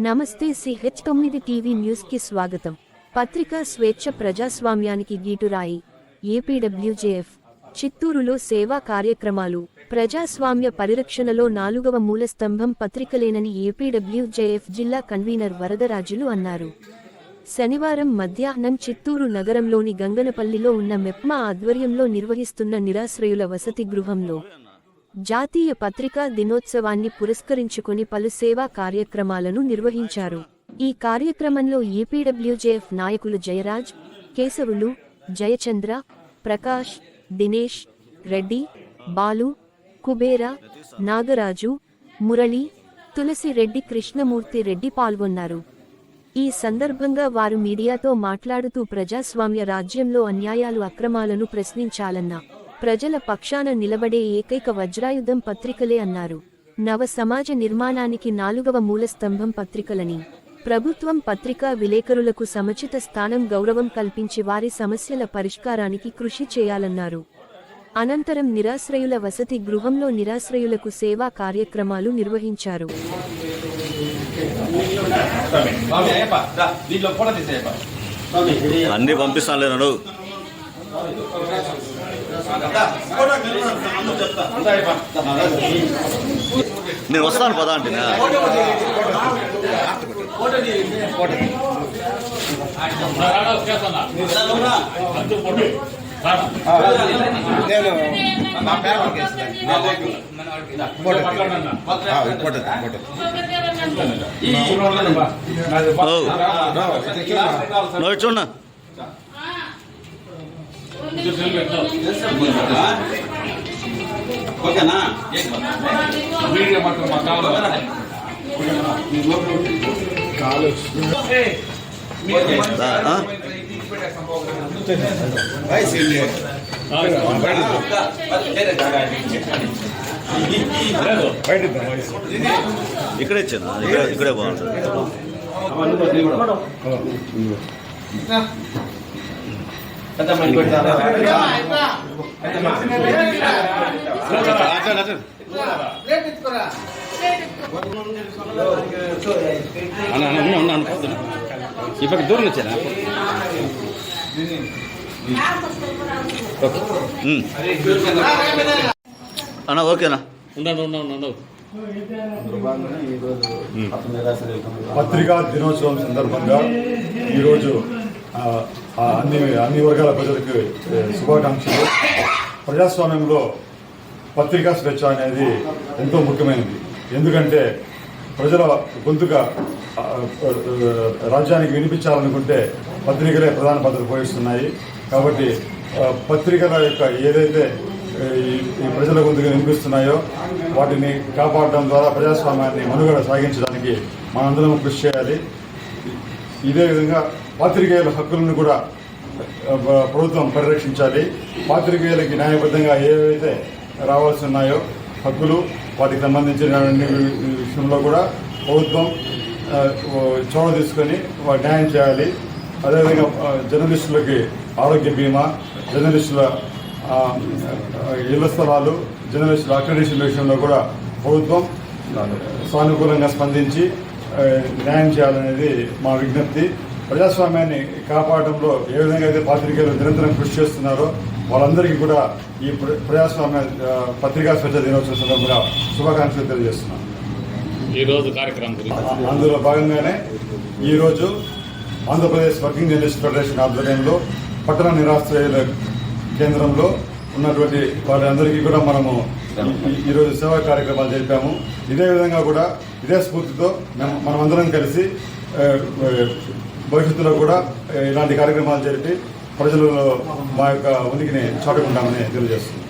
నమస్తే CH9 TV news కి స్వాగతం. పత్రికా స్వేచ్ఛ ప్రజాస్వామ్యానికి గీటురాయి. ఏపీడబ్ల్యూజేఎఫ్ చిత్తూరులో సేవా కార్యక్రమాలు. ప్రజాస్వామ్య పరిరక్షణలో 4వ మూలస్తంభం పత్రికలేనని ఏపీడబ్ల్యూజేఎఫ్ జిల్లా కన్వీనర్ వరదరాజులు అన్నారు. శనివారం మధ్యాహ్నం చిత్తూరు నగరంలోని గంగనపల్లిలో ఉన్న మెప్మా ఆధ్వర్యంలో నిర్వహిస్తున్న నిరాశ్రయుల వసతి గృహంలో జాతీయ పత్రికా దినోత్సవాన్ని పురస్కరించుకుని పలు సేవా కార్యక్రమాలను నిర్వహించారు. ఈ కార్యక్రమంలో ఏపీడబ్ల్యూజేఎఫ్ నాయకులు జయరాజ్, కేశవులు, జయచంద్ర, ప్రకాష్, దినేష్, రెడ్డి, బాలు, కుబేర, నాగరాజు, మురళి, తులసి రెడ్డి, కృష్ణమూర్తి రెడ్డి పాల్గొన్నారు. ఈ సందర్భంగా వారు మీడియాతో మాట్లాడుతూ ప్రజాస్వామ్య రాజ్యంలో అన్యాయాలు అక్రమాలను ప్రశ్నించాలన్న ప్రజల పక్షాన నిలబడే ఏకైక వజ్రాయుధం పత్రికలే అన్నారు. నవ సమాజ నిర్మాణానికి 4వ మూలస్తంభం పత్రికలని ప్రభుత్వం పత్రికా విలేకరులకు సముచిత స్థానం, గౌరవం కల్పించి వారి సమస్యల పరిష్కారానికి కృషి చేయాలన్నారు. అనంతరం నిరాశ్రయుల వసతి గృహంలో నిరాశ్రయులకు సేవా కార్యక్రమాలు నిర్వహించారు. అన్ని పంపిస్తాను. నేను వస్తాను పదా అంటే చూడ ఓకేనా? ఇక్కడే ఇచ్చాను, ఇక్కడే బాగుంటుంది. ఇప్పటికి దూరం వచ్చారా? అన్నా ఓకేనా? పత్రికా దినోత్సవం సందర్భంగా ఈరోజు అన్ని వర్గాల ప్రజలకు శుభాకాంక్షలు. ప్రజాస్వామ్యంలో పత్రికా స్వేచ్ఛ అనేది ఎంతో ముఖ్యమైనది. ఎందుకంటే ప్రజల గొంతుగా రాజ్యానికి వినిపించాలనుకుంటే పత్రికలే ప్రధాన పాత్ర పోషిస్తున్నాయి. కాబట్టి పత్రికల యొక్క ఏదైతే ఈ ప్రజల గొంతుగా వినిపిస్తున్నాయో వాటిని కాపాడడం ద్వారా ప్రజాస్వామ్యాన్ని మనుగడ సాగించడానికి మనందరం కృషి చేయాలి. ఇదే విధంగా పాత్రికేయుల హక్కులను కూడా ప్రభుత్వం పరిరక్షించాలి. పాత్రికేయులకి న్యాయబద్ధంగా ఏవైతే రావాల్సి ఉన్నాయో హక్కులు, వాటికి సంబంధించిన విషయంలో కూడా ప్రభుత్వం చొరవ తీసుకొని న్యాయం చేయాలి. అదేవిధంగా జర్నలిస్టులకి ఆరోగ్య బీమా, జర్నలిస్టుల ఇళ్ల స్థలాలు, జర్నలిస్టుల అక్రెడిటేషన్ విషయంలో కూడా ప్రభుత్వం సానుకూలంగా స్పందించి న్యాయం చేయాలనేది మా విజ్ఞప్తి. ప్రజాస్వామ్యాన్ని కాపాడడంలో ఏ విధంగా అయితే పాత్రికేయులు నిరంతరం కృషి చేస్తున్నారో వాళ్ళందరికీ కూడా ఈ ప్రజాస్వామ్య పత్రికా స్వేచ్ఛ దినోత్సవం సందర్భంగా శుభాకాంక్షలు తెలియజేస్తున్నాను. అందులో భాగంగానే ఈరోజు ఆంధ్రప్రదేశ్ వర్కింగ్ జర్నలిస్ట్ ఫెడరేషన్ ఆధ్వర్యంలో పట్టణ నిరాశ్రయుల కేంద్రంలో ఉన్నటువంటి వారందరికీ కూడా మనము ఈరోజు సేవా కార్యక్రమాలు జరిపాము. ఇదే విధంగా కూడా ఇదే స్ఫూర్తితో మనమందరం కలిసి భవిష్యత్తులో కూడా ఇలాంటి కార్యక్రమాలు జరిపి ప్రజలలో మా యొక్క ఉనికిని చాటుకుంటామని తెలియజేస్తున్నాం.